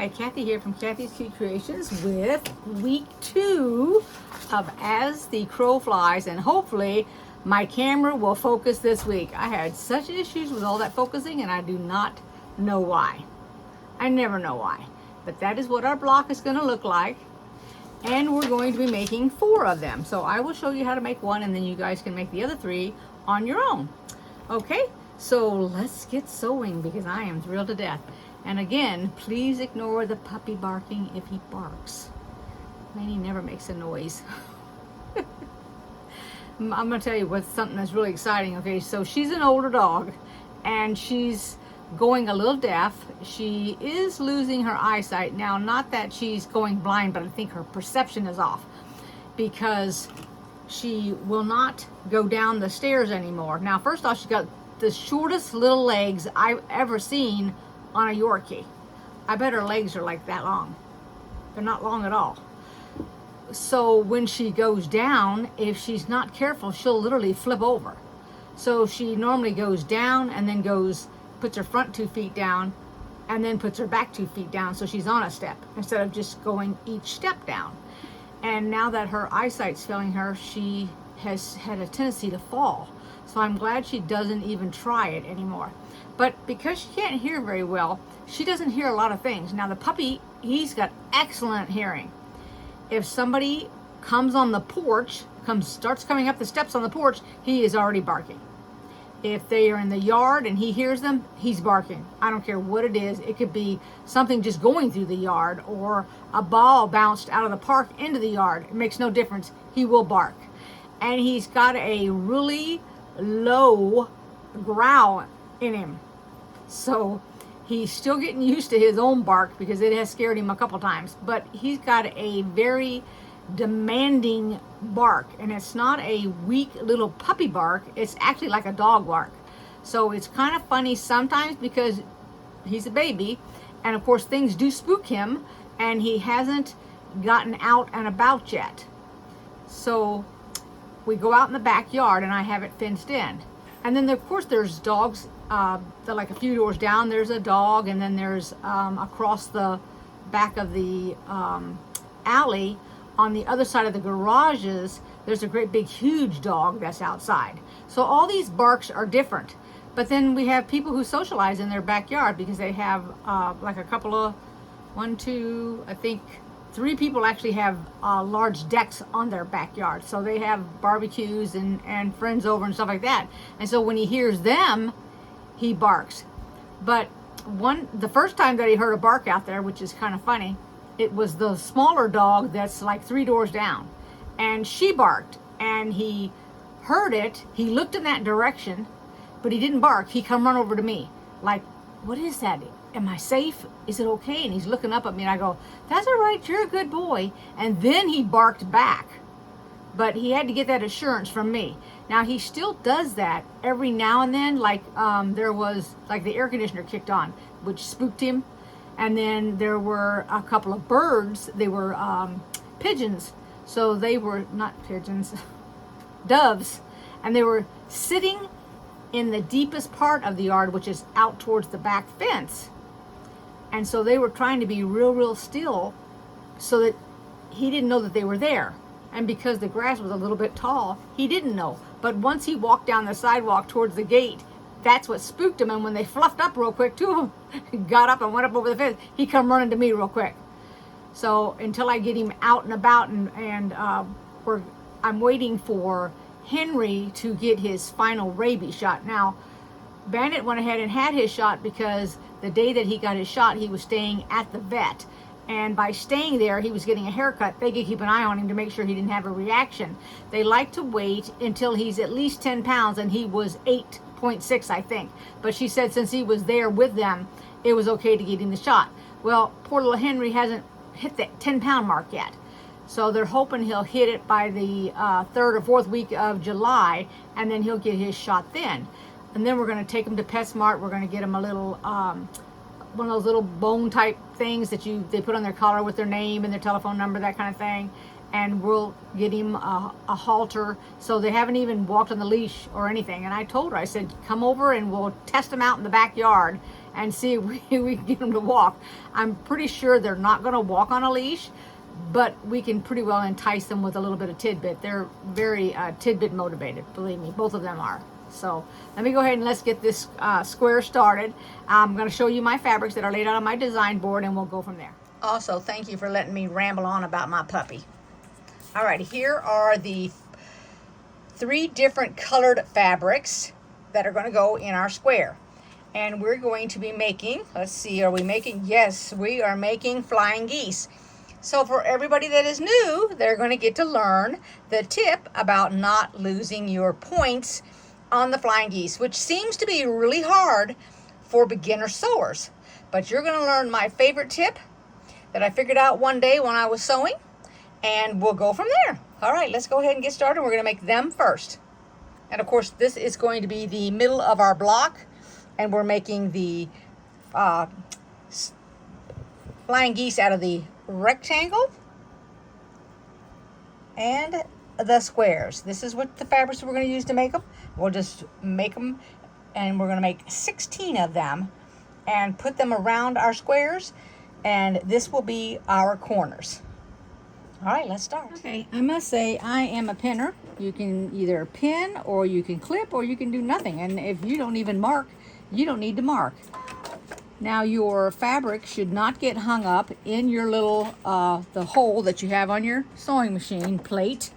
Hi, Kathy here from Kathy's Cute Creations with week 2 of As the Crow Flies, and hopefully my camera will focus this week. I had such issues with all that focusing and I do not know why. I never know why. But that is what our block is going to look like, and we're going to be making 4 of them. So I will show you how to make one and then you guys can make the other 3 on your own. Okay, so let's get sewing because I am thrilled to death. And again, please ignore the puppy barking if he barks. Man, he never makes a noise. I'm going to tell you what's something that's really exciting. Okay, so she's an older dog and she's going a little deaf. She is losing her eyesight. Now, not that she's going blind, but I think her perception is off because she will not go down the stairs anymore. Now, first off, she's got the shortest little legs I've ever seen on a Yorkie. I bet her legs are like that long. They're not long at all. So when she goes down, if she's not careful, she'll literally flip over. So she normally goes down and then puts her front 2 feet down and then puts her back 2 feet down, so she's on a step instead of just going each step down. And now that her eyesight's failing her, she has had a tendency to fall. So I'm glad she doesn't even try it anymore. But because she can't hear very well, she doesn't hear a lot of things. Now the puppy, he's got excellent hearing. If somebody comes on the porch, starts coming up the steps on the porch, he is already barking. If they are in the yard and he hears them, he's barking. I don't care what it is. It could be something just going through the yard or a ball bounced out of the park into the yard. It makes no difference. He will bark. And he's got a really low growl in him. So he's still getting used to his own bark because it has scared him a couple times. But he's got a very demanding bark, and it's not a weak little puppy bark. It's actually like a dog bark. So it's kind of funny sometimes because he's a baby, and of course things do spook him, and he hasn't gotten out and about yet. So we go out in the backyard and I have it fenced in. And then of course there's dogs. Like a few doors down there's a dog, and then there's across the back of the alley on the other side of the garages, there's a great big huge dog that's outside. So all these barks are different. But then we have people who socialize in their backyard because they have like a couple of 3 people actually have large decks on their backyard. So they have barbecues and friends over and stuff like that. And so when he hears them, he barks. But the first time that he heard a bark out there, which is kind of funny, it was the smaller dog that's like 3 doors down, and she barked, and he heard it. He looked in that direction, but he didn't bark. He come run over to me like, what is that? Am I safe? Is it okay? And he's looking up at me, and I go, that's all right, you're a good boy. And then he barked back, but he had to get that assurance from me. Now he still does that every now and then, like there was like the air conditioner kicked on, which spooked him. And then there were a couple of birds. They were pigeons. So they were not pigeons, doves. And they were sitting in the deepest part of the yard, which is out towards the back fence. And so they were trying to be real still so that he didn't know that they were there. And because the grass was a little bit tall, he didn't know. But once he walked down the sidewalk towards the gate, that's what spooked him. And when they fluffed up real quick, 2 of them got up and went up over the fence. He come running to me real quick. So until I get him out and about, and I'm waiting for Henry to get his final rabies shot. Now, Bandit went ahead and had his shot because the day that he got his shot, he was staying at the vet. And by staying there, he was getting a haircut. They could keep an eye on him to make sure he didn't have a reaction. They like to wait until he's at least 10 pounds, and he was 8.6, I think. But she said since he was there with them, it was okay to get him the shot. Well, poor little Henry hasn't hit the 10-pound mark yet. So they're hoping he'll hit it by the 3rd or 4th week of July, and then he'll get his shot then. And then we're going to take him to PetSmart. We're going to get him a little one of those little bone type things that they put on their collar with their name and their telephone number, that kind of thing. And we'll get him a halter. So they haven't even walked on the leash or anything. And I told her, I said, come over and we'll test him out in the backyard and see if we can get them to walk. I'm pretty sure they're not going to walk on a leash, but we can pretty well entice them with a little bit of tidbit. They're very tidbit motivated, believe me, both of them are. So let me go ahead and let's get this square started. I'm going to show you my fabrics that are laid out on my design board, and we'll go from there. Also, thank you for letting me ramble on about my puppy. All right, here are the 3 different colored fabrics that are going to go in our square. And we're going to be making, let's see, are we making? Yes, we are making flying geese. So for everybody that is new, they're going to get to learn the tip about not losing your points on the flying geese, which seems to be really hard for beginner sewers. But you're going to learn my favorite tip that I figured out one day when I was sewing, and we'll go from there. All right, let's go ahead and get started. We're going to make them first. And of course, this is going to be the middle of our block, and we're making the flying geese out of the rectangle and the squares. This is what the fabrics we're going to use to make them. We'll just make them, and we're going to make 16 of them and put them around our squares, and this will be our corners. All right, let's start. Okay, I must say I am a pinner. You can either pin, or you can clip, or you can do nothing. And if you don't even mark, you don't need to mark. Now your fabric should not get hung up in your little, the hole that you have on your sewing machine plate.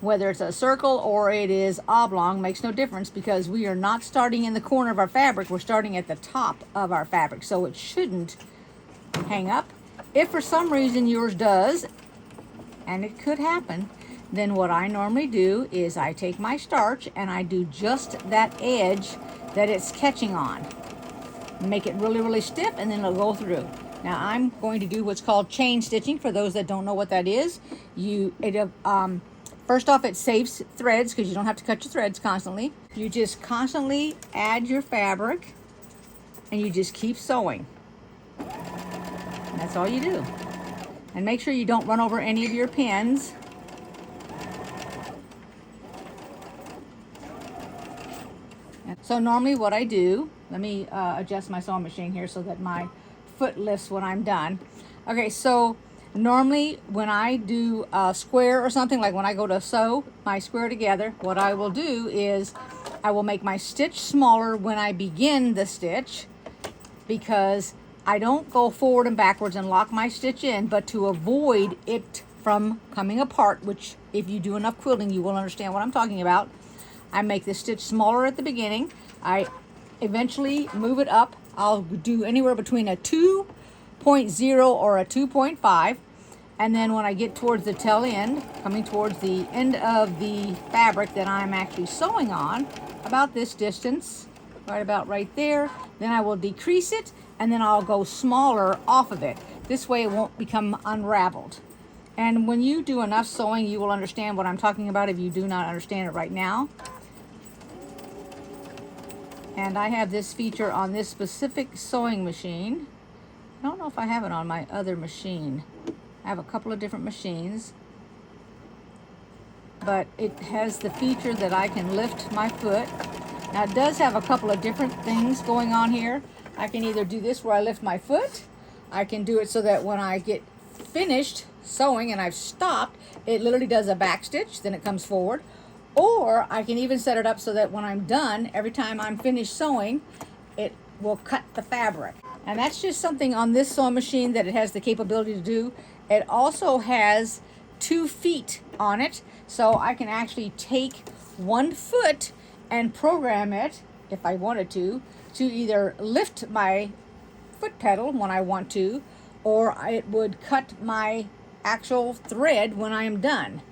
Whether it's a circle or it is oblong makes no difference, because we are not starting in the corner of our fabric. We're starting at the top of our fabric, so it shouldn't hang up. If for some reason yours does, and it could happen, then what I normally do is I take my starch and I do just that edge that it's catching on. Make it really, really stiff, and then it'll go through. Now I'm going to do what's called chain stitching. For those that don't know what that is, first off, it saves threads because you don't have to cut your threads constantly. You just constantly add your fabric and you just keep sewing. That's all you do. And make sure you don't run over any of your pins. So normally what I do, let me adjust my sewing machine here so that my foot lifts when I'm done. Okay, so normally when I do a square or something, like when I go to sew my square together, what I will do is I will make my stitch smaller when I begin the stitch, because I don't go forward and backwards and lock my stitch in, but to avoid it from coming apart, which if you do enough quilting, you will understand what I'm talking about. I make the stitch smaller at the beginning. I eventually move it up. I'll do anywhere between a 2.0 or a 2.5. And then when I get towards the tail end, coming towards the end of the fabric that I'm actually sewing on, about this distance, right about right there, then I will decrease it, and then I'll go smaller off of it. This way it won't become unraveled. And when you do enough sewing, you will understand what I'm talking about if you do not understand it right now. And I have this feature on this specific sewing machine. I don't know if I have it on my other machine. I have a couple of different machines. But it has the feature that I can lift my foot. Now it does have a couple of different things going on here. I can either do this where I lift my foot. I can do it so that when I get finished sewing and I've stopped, it literally does a back stitch, then it comes forward. Or I can even set it up so that when I'm done, every time I'm finished sewing, it will cut the fabric. And that's just something on this sewing machine that it has the capability to do. It also has 2 feet on it, so I can actually take one foot and program it, if I wanted to either lift my foot pedal when I want to, or it would cut my actual thread when I am done.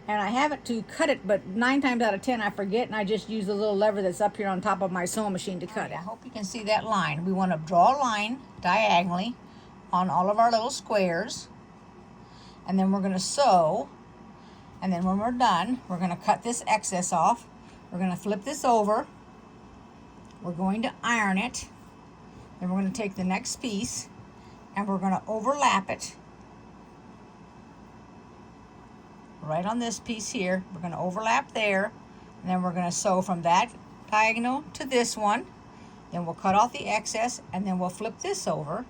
And I have it to cut it, but 9 times out of 10 I forget, and I just use the little lever that's up here on top of my sewing machine to cut it. I hope you can see that line. We want to draw a line diagonally on all of our little squares, and then we're going to sew, and then when we're done, we're going to cut this excess off. We're going to flip this over. We're going to iron it. Then we're going to take the next piece and we're going to overlap it right on this piece here. We're going to overlap there, and then we're going to sew from that diagonal to this one. Then we'll cut off the excess, and then we'll flip this over,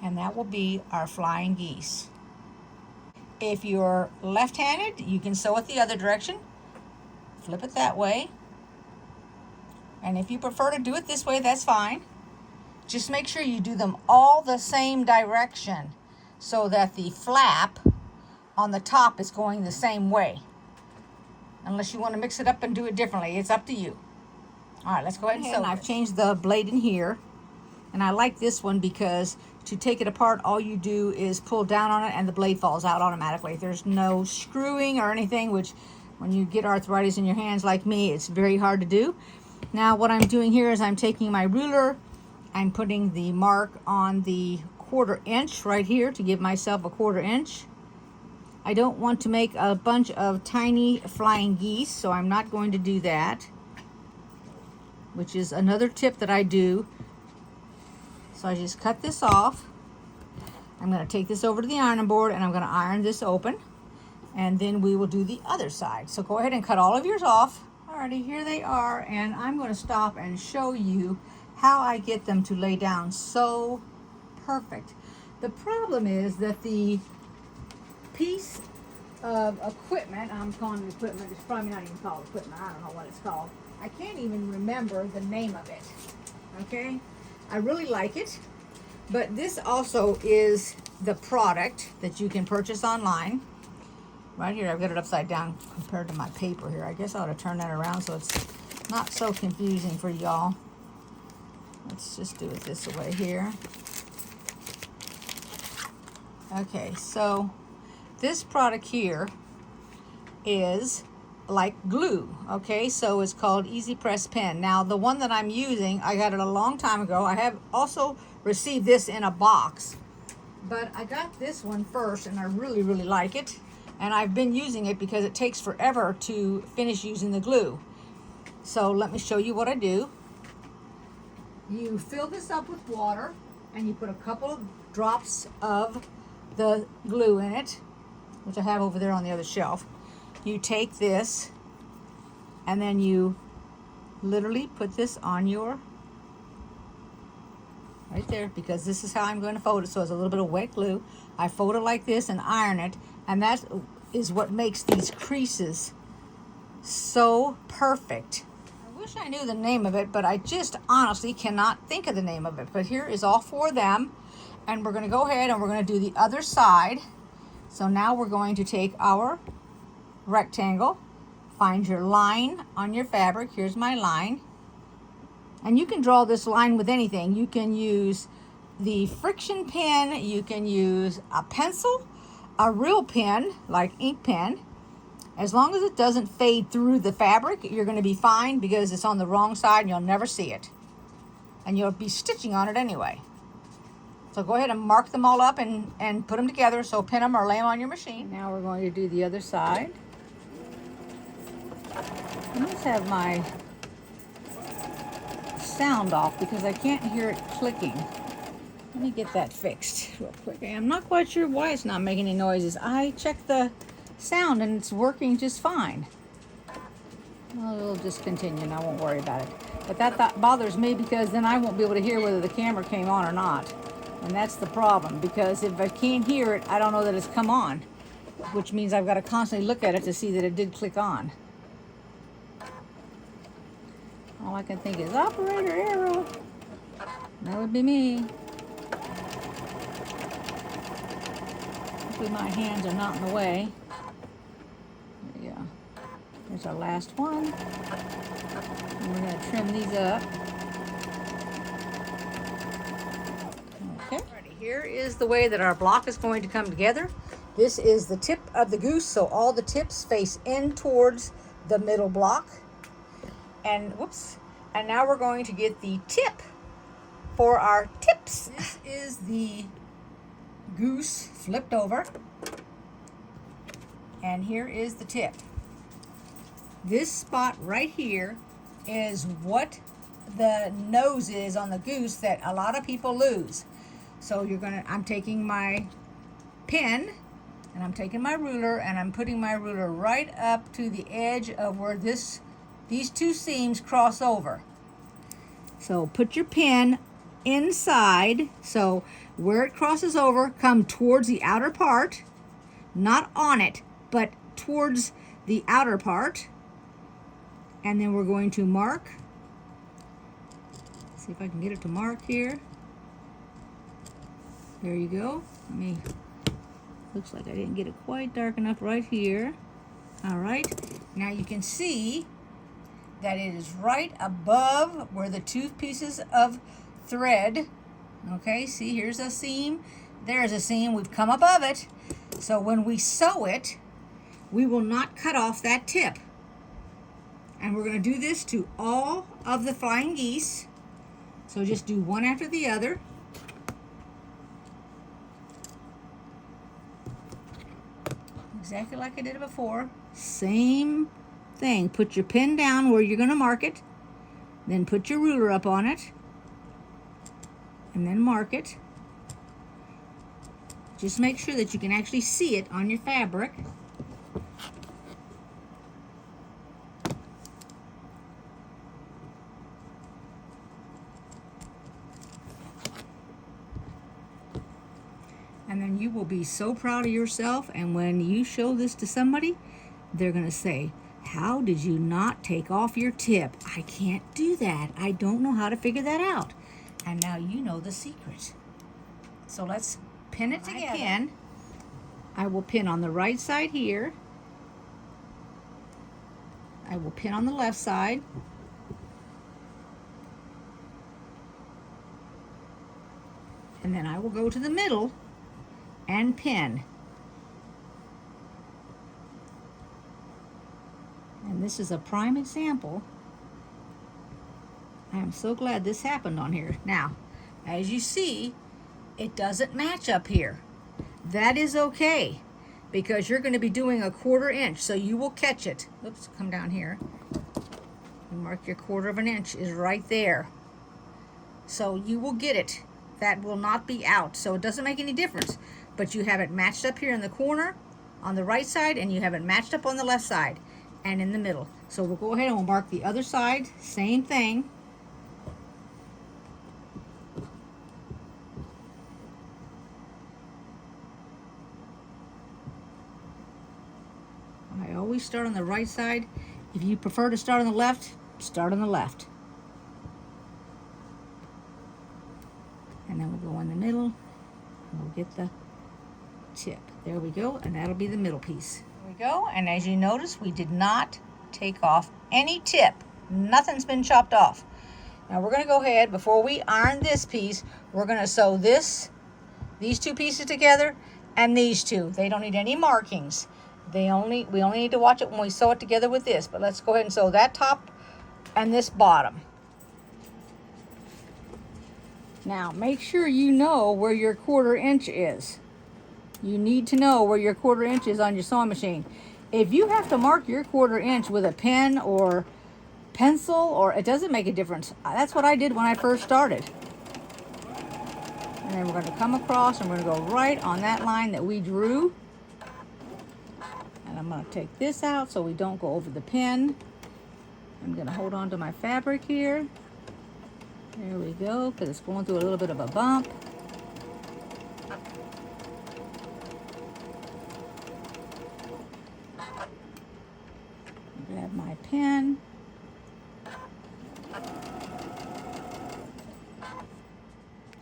and that will be our flying geese. If you're left-handed, you can sew it the other direction. Flip it that way. And if you prefer to do it this way, that's fine. Just make sure you do them all the same direction so that the flap on the top is going the same way. Unless you want to mix it up and do it differently, it's up to you. All right, let's go ahead and sew. I've changed the blade in here, and I like this one because to take it apart, all you do is pull down on it and the blade falls out automatically. There's no screwing or anything, which when you get arthritis in your hands like me, it's very hard to do. Now what I'm doing here is I'm taking my ruler, I'm putting the mark on the 1/4 inch right here to give myself a 1/4 inch. I don't want to make a bunch of tiny flying geese, so I'm not going to do that, which is another tip that I do. So I just cut this off. I'm going to take this over to the ironing board and I'm going to iron this open, and then we will do the other side. So go ahead and cut all of yours off. Alrighty, here they are, and I'm going to stop and show you how I get them to lay down so perfect. The problem is that the piece of equipment, I'm calling it equipment, it's probably not even called equipment, I don't know what it's called. I can't even remember the name of it, okay? I really like it, but this also is the product that you can purchase online. Right here, I've got it upside down compared to my paper here. I guess I ought to turn that around so it's not so confusing for y'all. Let's just do it this way here. Okay, so this product here is like glue, okay? So it's called Easy Press Pen. Now, the one that I'm using, I got it a long time ago. I have also received this in a box, but I got this one first, and I really, really like it. And I've been using it because it takes forever to finish using the glue. So let me show you what I do. You fill this up with water, and you put a couple of drops of the glue in it, which I have over there on the other shelf. You take this, and then you literally put this on your, right there, because this is how I'm going to fold it. So it's a little bit of wet glue. I fold it like this and iron it, and that is what makes these creases so perfect. I wish I knew the name of it, but I just honestly cannot think of the name of it. But here is all 4 of them, and we're going to go ahead and we're going to do the other side. So now we're going to take our rectangle, find your line on your fabric. Here's my line, and you can draw this line with anything. You can use the friction pen, you can use a pencil, a real pen like ink pen. As long as it doesn't fade through the fabric, you're going to be fine, because it's on the wrong side and you'll never see it, and you'll be stitching on it anyway. So go ahead and mark them all up and put them together. So pin them or lay them on your machine. Now we're going to do the other side. Let's have my sound off because I can't hear it clicking. Let me get that fixed real quick. I'm not quite sure why it's not making any noises. I checked the sound and it's working just fine. Well, we'll just continue and I won't worry about it. But that bothers me, because then I won't be able to hear whether the camera came on or not. And that's the problem, because if I can't hear it, I don't know that it's come on, which means I've got to constantly look at it to see that it did click on. All I can think is operator error. That would be me. Hopefully my hands are not in the way. There you go. There's our last one. And we're going to trim these up. Okay. Alrighty, here is the way that our block is going to come together. This is the tip of the goose, so all the tips face in towards the middle block. And whoops, and now we're going to get the tip for our tips. This is the goose flipped over, and here is the tip. This spot right here is what the nose is on the goose that a lot of people lose. So I'm taking my pen and I'm taking my ruler and I'm putting my ruler right up to the edge of where these 2 seams cross over. So put your pin inside, so where it crosses over, come towards the outer part, not on it, but towards the outer part. And then we're going to mark. See if I can get it to mark here. There you go. Looks like I didn't get it quite dark enough right here. All right, now you can see that it is right above where the two pieces of thread, okay, see, here's a seam, there's a seam, we've come above it. So when we sew it, we will not cut off that tip. And we're going to do this to all of the flying geese. So just do one after the other. Exactly like I did it before. Same thing. Put your pin down where you're going to mark it. Then put your ruler up on it. And then mark it. Just make sure that you can actually see it on your fabric. And then you will be so proud of yourself, and when you show this to somebody, they're going to say, how did you not take off your tip? I can't do that. I don't know how to figure that out. And now you know the secret. So let's pin it together. I will pin on the right side here. I will pin on the left side. And then I will go to the middle and pin. And this is a prime example. I am so glad this happened on here. Now, as you see, it doesn't match up here. That is okay, because you're going to be doing a 1/4 inch, so you will catch it. Oops, come down here. And mark your 1/4 inch is right there. So you will get it. That will not be out, so it doesn't make any difference. But you have it matched up here in the corner on the right side, and you have it matched up on the left side and in the middle. So we'll go ahead and we'll mark the other side, same thing. I always start on the right side. If you prefer to start on the left, start on the left. And then we'll go in the middle, and we'll get the tip. There we go, and that'll be the middle piece. There we go, and as you notice, we did not take off any tip. Nothing's been chopped off. Now we're going to go ahead, before we iron this piece, we're going to sew these two pieces together, and these two. They don't need any markings. We only need to watch it when we sew it together with this. But let's go ahead and sew that top and this bottom. Now make sure you know where your 1/4 inch is. You need to know where your 1/4 inch is on your sewing machine. If you have to mark your 1/4 inch with a pen or pencil, or it doesn't make a difference. That's what I did when I first started. And then we're going to come across and we're going to go right on that line that we drew. And I'm going to take this out so we don't go over the pin. I'm going to hold on to my fabric here. There we go, because it's going through a little bit of a bump. Grab my pen.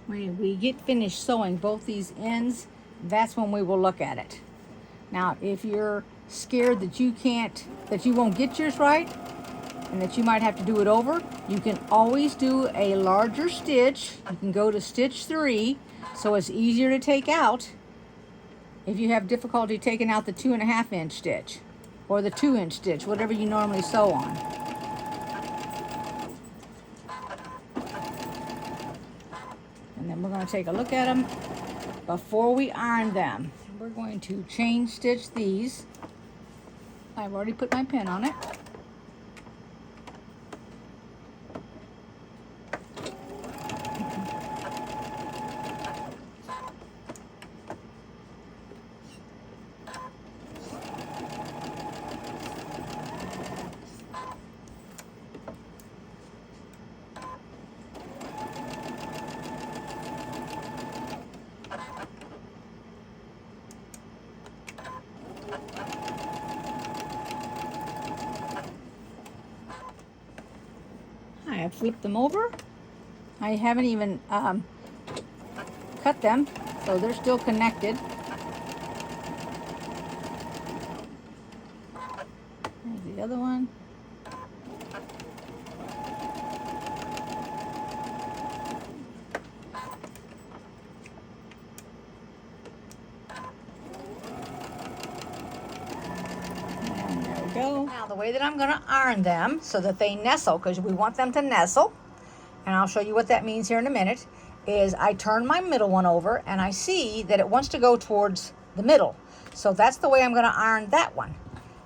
When we get finished sewing both these ends, that's when we will look at it. Now, if you're scared that you won't get yours right, and that you might have to do it over, you can always do a larger stitch. You can go to stitch 3, so it's easier to take out if you have difficulty taking out the 2.5 inch stitch or the 2 inch stitch, whatever you normally sew on. And then we're going to take a look at them before we iron them. We're going to chain stitch these. I've already put my pin on it. have flipped them over. I haven't even cut them, so they're still connected. There's the other one. And there we go. Now the way that I'm going to iron them so that they nestle, because we want them to nestle, and I'll show you what that means here in a minute, is I turn my middle one over and I see that it wants to go towards the middle. So that's the way I'm going to iron that one.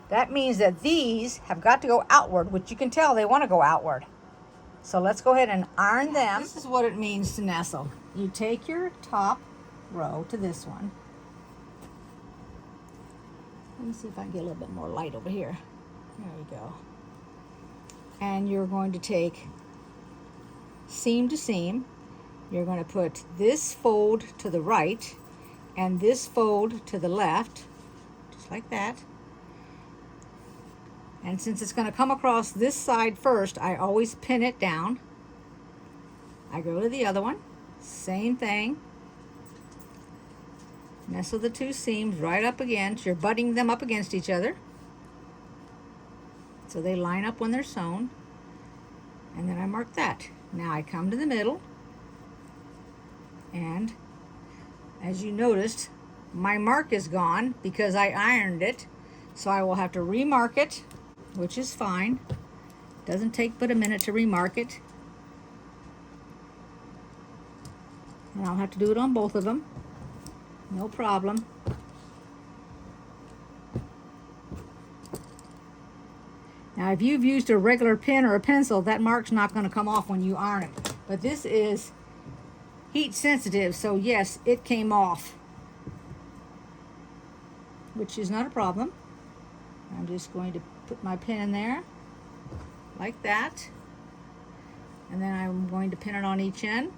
That means that these have got to go outward, which you can tell they want to go outward. So let's go ahead and iron them. This is what it means to nestle. You take your top row to this one. Let me see if I can get a little bit more light over here. There we go. And you're going to take seam to seam. You're going to put this fold to the right and this fold to the left, just like that. And since it's going to come across this side first, I always pin it down. I go to the other one, same thing. Nestle the two seams right up against, you're butting them up against each other, so they line up when they're sewn. And then I mark that. Now I come to the middle, and as you noticed, my mark is gone because I ironed it, so I will have to remark it, which is fine. Doesn't take but a minute to remark it. And I'll have to do it on both of them. No problem. Now if you've used a regular pen or a pencil, that mark's not going to come off when you iron it. But this is heat sensitive, so yes, it came off, which is not a problem. I'm just going to put my pin in there like that, and then I'm going to pin it on each end,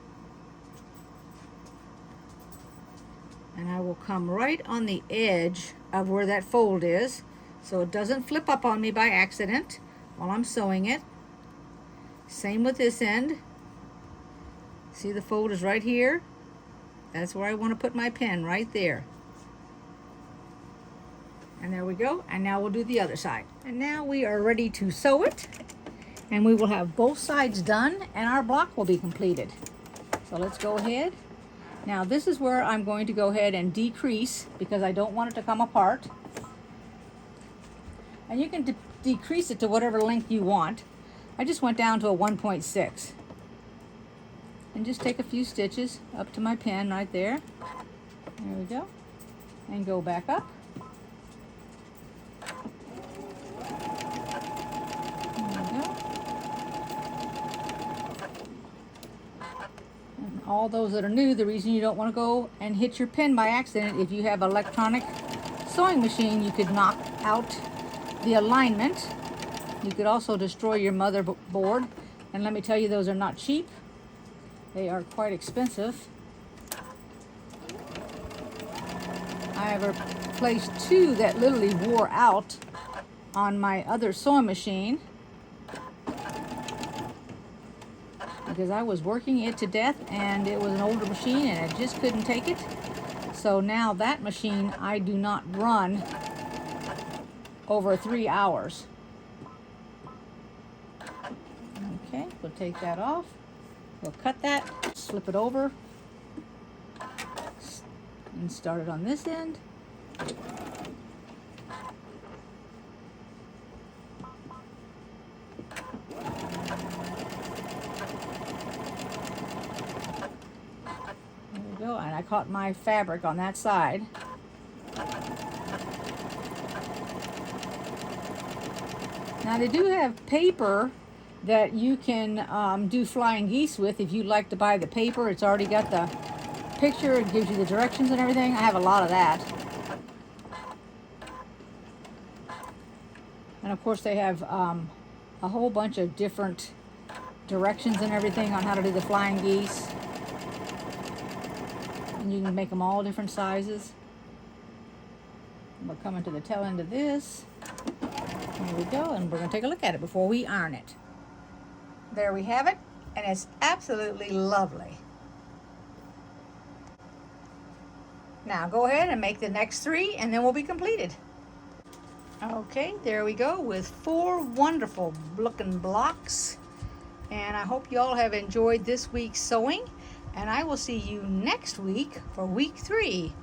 and I will come right on the edge of where that fold is so it doesn't flip up on me by accident while I'm sewing it. Same with this end. See, the fold is right here. That's where I want to put my pin, right there. And there we go. And now we'll do the other side. And now we are ready to sew it. And we will have both sides done and our block will be completed. So let's go ahead. Now this is where I'm going to go ahead and decrease because I don't want it to come apart. And you can decrease it to whatever length you want. I just went down to a 1.6. And just take a few stitches up to my pin right there. There we go. And go back up. There we go. And all those that are new, the reason you don't want to go and hit your pin by accident, if you have an electronic sewing machine, you could knock out the alignment. You could also destroy your motherboard. And let me tell you, those are not cheap. They are quite expensive. I have replaced two that literally wore out on my other sewing machine because I was working it to death and it was an older machine and it just couldn't take it. So now that machine I do not run over 3 hours. Okay, we'll take that off. We'll cut that, slip it over, and start it on this end. There we go, and I caught my fabric on that side. Now they do have paper that you can do flying geese with if you'd like to buy the paper. It's already got the picture, it gives you the directions and everything. I have a lot of that. And of course they have a whole bunch of different directions and everything on how to do the flying geese. And you can make them all different sizes. We're coming to the tail end of this. There we go, and we're going to take a look at it before we iron it. There we have it, and it's absolutely lovely. Now go ahead and make the next 3, and then we'll be completed. Okay, there we go with 4 wonderful looking blocks. And I hope you all have enjoyed this week's sewing, and I will see you next week for week 3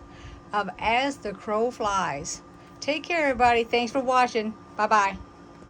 of As the Crow Flies. Take care, everybody. Thanks for watching. Bye-bye.